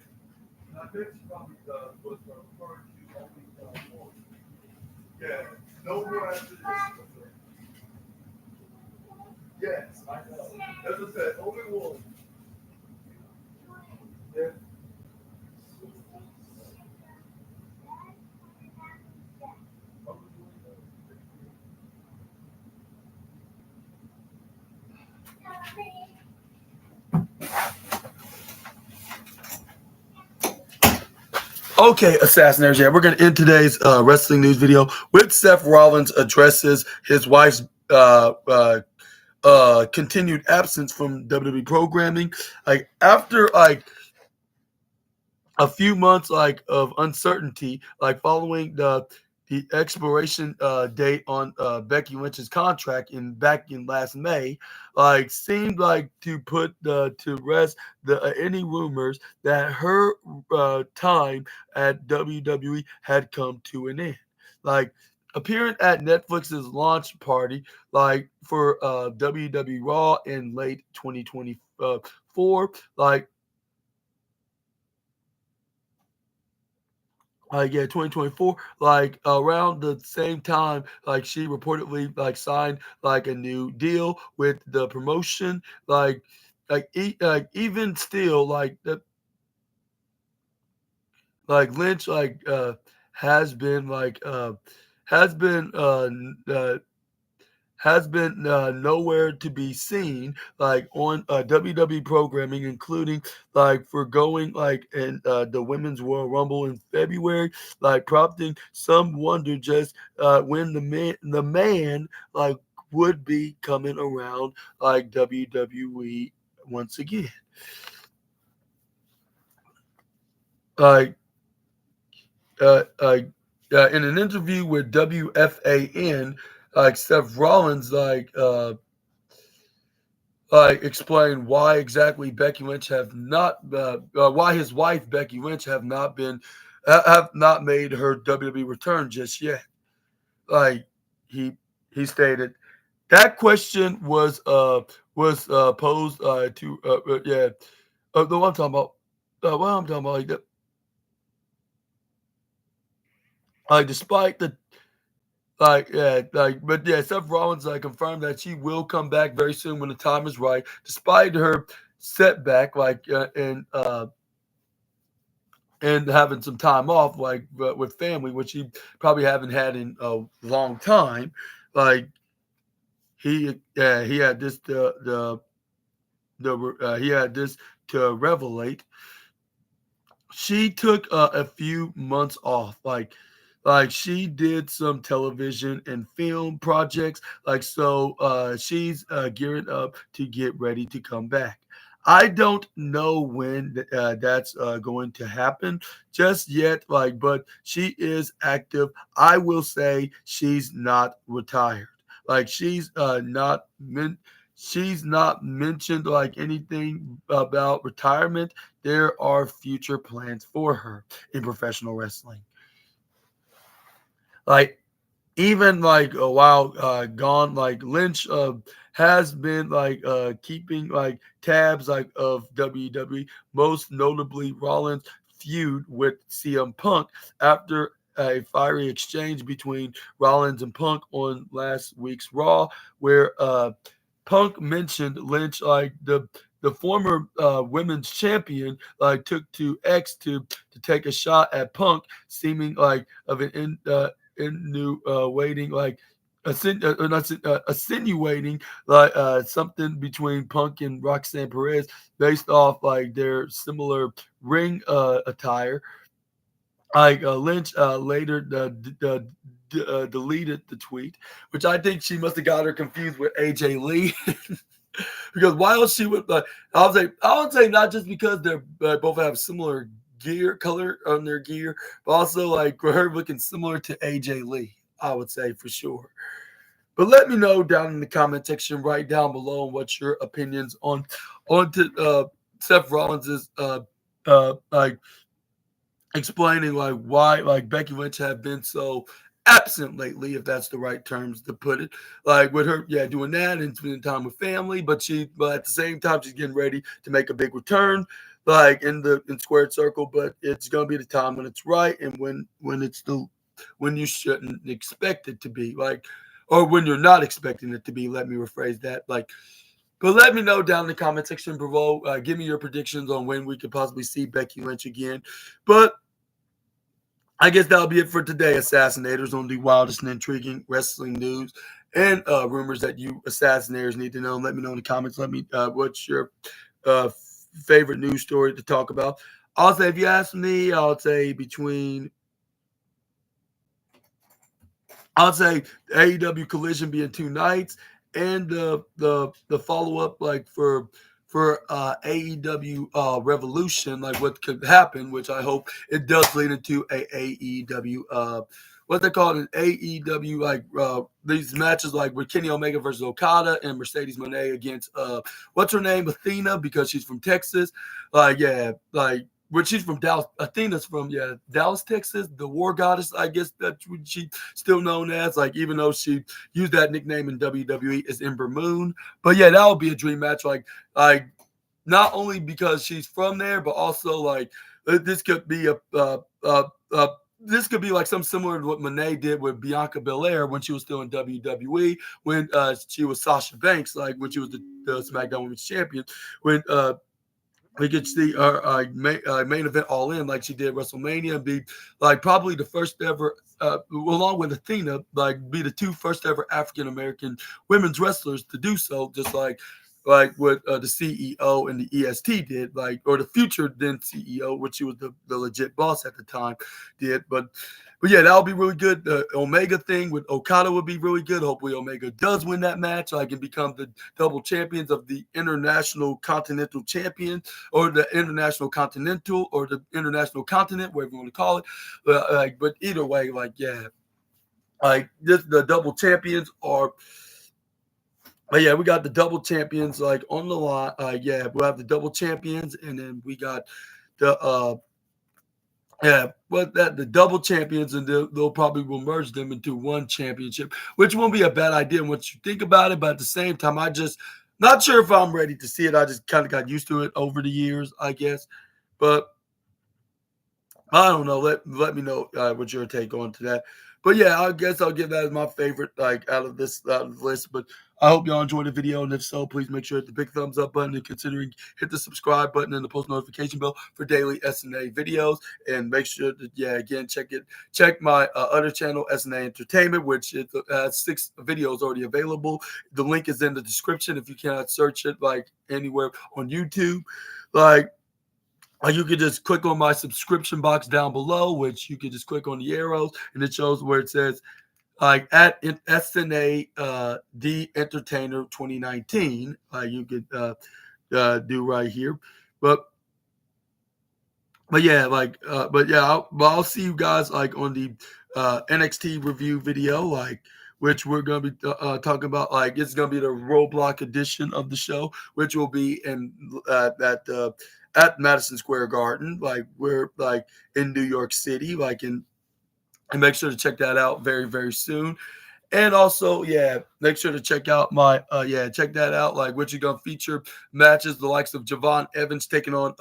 I bet you probably was referring to only one. Yeah. No more after this. Yes, I know. As I said, only one. Yeah. Okay, Assassinators. Yeah, we're going to end today's wrestling news video with Seth Rollins addresses his wife's continued absence from WWE programming. Like after a few months of uncertainty, like following the expiration date on Becky Lynch's contract in back in last May, like seemed like to put to rest the any rumors that her time at WWE had come to an end. Like appearing at Netflix's launch party, like for WWE Raw in late 2024, yeah, 2024, like around the same time, like she reportedly like signed like a new deal with the promotion, like even still, Lynch has been has been has been nowhere to be seen like on WWE programming, including like for going like in the Women's Royal Rumble in February, like prompting some wonder just when the man like would be coming around like WWE once again. Like like in an interview with WFAN, like Seth Rollins explain why exactly Becky Lynch have not, why his wife Becky Lynch have not made her WWE return just yet. Like he he stated that question was posed to yeah the one I'm talking about what I'm talking about despite the yeah, but yeah, Seth Rollins confirmed that she will come back very soon when the time is right, despite her setback, and having some time off, with family, which he probably haven't had in a long time. Like he had this he had this to revelate. She took a few months off, like she did some television and film projects, like so she's gearing up to get ready to come back. I don't know when that's going to happen just yet. Like, but she is active. I will say she's not retired. Like, she's not mentioned like anything about retirement. There are future plans for her in professional wrestling. Like, even like a while gone, like Lynch has been like keeping like tabs like of WWE, most notably Rollins' feud with CM Punk after a fiery exchange between Rollins and Punk on last week's Raw, where Punk mentioned Lynch, like the former women's champion, like took to X to take a shot at Punk, seeming like of an insinuating like insinuating like something between Punk and Roxanne Perez based off like their similar ring attire. Like Lynch later deleted the tweet, which I think she must have got her confused with AJ Lee. Because while she would, I would say not just because they're both have similar gear color on their gear, but also like her looking similar to AJ Lee. I would say for sure. But let me know down in the comment section right down below what's your opinions on to Seth Rollins's like explaining like why like Becky Lynch have been so absent lately, if that's the right terms to put it. Like with her, yeah, doing that and spending time with family, but at the same time she's getting ready to make a big return, like in squared circle. But it's gonna be the time when it's right and when it's the when you shouldn't expect it to be like, or when you're not expecting it to be. Let me rephrase that. Like, but let me know down in the comment section below. Give me your predictions on when we could possibly see Becky Lynch again. But I guess that'll be it for today, Assassinators, on the wildest and intriguing wrestling news and rumors that you Assassinators need to know. Let me know in the comments. Let me what's your uh, favorite news story to talk about. I'll say, if you ask me, I'll say AEW Collision being 2 nights, and the follow up like for AEW Revolution, like what could happen, which I hope it does lead into a AEW what they call it, an AEW like these matches like with Kenny Omega versus Okada and Mercedes Moné against what's her name, Athena, because she's from Texas. Yeah, like but she's from Dallas. Athena's from Dallas, Texas. The War Goddess, I guess that's what she's still known as. Like even though she used that nickname in WWE, is Ember Moon. But yeah, that would be a dream match. Like not only because she's from there, but also like this could be this could be like something similar to what Monet did with Bianca Belair when she was still in WWE, when she was Sasha Banks, like when she was the SmackDown Women's Champion, when we could see her main event All In like she did WrestleMania, and be like probably the first ever, along with Athena, like be the two first ever African American women's wrestlers to do so, just like what the CEO and the EST did, like, or the future then CEO, which she was the legit boss at the time, did. But yeah, that'll be really good. The Omega thing with Okada would be really good. Hopefully, Omega does win that match, so I can become the double champions of the International Continental Champion, or the International Continental, or the International Continent, whatever you want to call it. But either way, like yeah, like the double champions are. But yeah, we got the double champions like on the line. Yeah, we'll have the double champions, and then we got the well, that the double champions, and they'll probably will merge them into one championship, which won't be a bad idea once you think about it. But at the same time, I just not sure if I'm ready to see it. I just kind of got used to it over the years, I guess. But I don't know. Let me know what your take on to that. But yeah, I guess I'll give that as my favorite, like out of the list. But I hope y'all enjoyed the video, and if so, please make sure to hit the big thumbs up button, and considering hit the subscribe button and the post notification bell for daily SNA videos. And make sure to again check my other channel, SNA Entertainment, which has 6 videos already available. The link is in the description if you cannot search it like anywhere on YouTube, like. You could just click on my subscription box down below, which you could just click on the arrows, and it shows where it says like at SNA the Entertainer 2019. You could do right here. But yeah, I'll see you guys like on the NXT review video, like which we're gonna be talking about. Like it's gonna be the Roblox edition of the show, which will be in at Madison Square Garden. Like we're like in New York City, like in and make sure to check that out very, very soon. And also, yeah, make sure to check out my check that out. Like which you're gonna feature matches the likes of Javon Evans taking on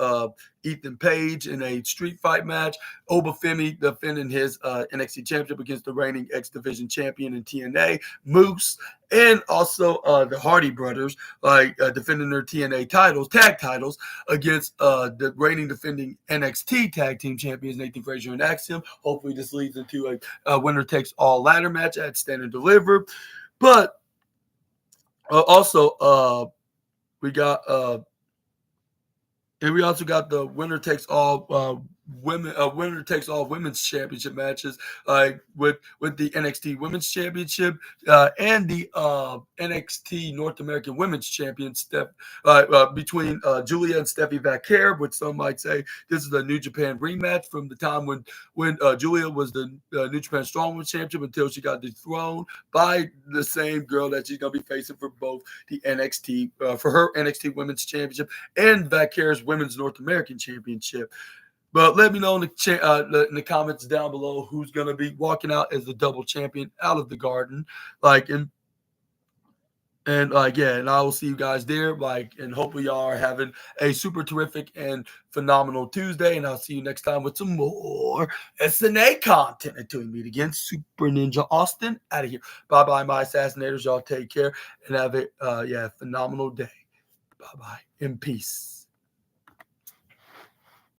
Ethan Page in a street fight match. Obafemi defending his NXT championship against the reigning X Division champion in TNA, Moose, and also the Hardy brothers, like defending their TNA titles, tag titles, against the reigning defending NXT tag team champions Nathan Frazier and Axiom. Hopefully, this leads into a winner takes all ladder match at Stand and Deliver. But also, we got and we also got the winner takes all women's championship matches, like with the NXT Women's Championship and the NXT North American Women's Champion between Julia and Steffi Vaquer, which some might say this is the New Japan rematch from the time when Julia was the New Japan Strongman Championship until she got dethroned by the same girl that she's gonna be facing for both the NXT for her NXT Women's Championship and Vaquer's Women's North American Championship. But let me know in the comments down below who's going to be walking out as the double champion out of the Garden. Like, and yeah, and I will see you guys there. Like, and hopefully y'all are having a super terrific and phenomenal Tuesday. And I'll see you next time with some more SNA content. Until we meet again, Super Ninja Austin out of here. Bye bye, my assassinators. Y'all take care and have a phenomenal day. Bye bye and peace.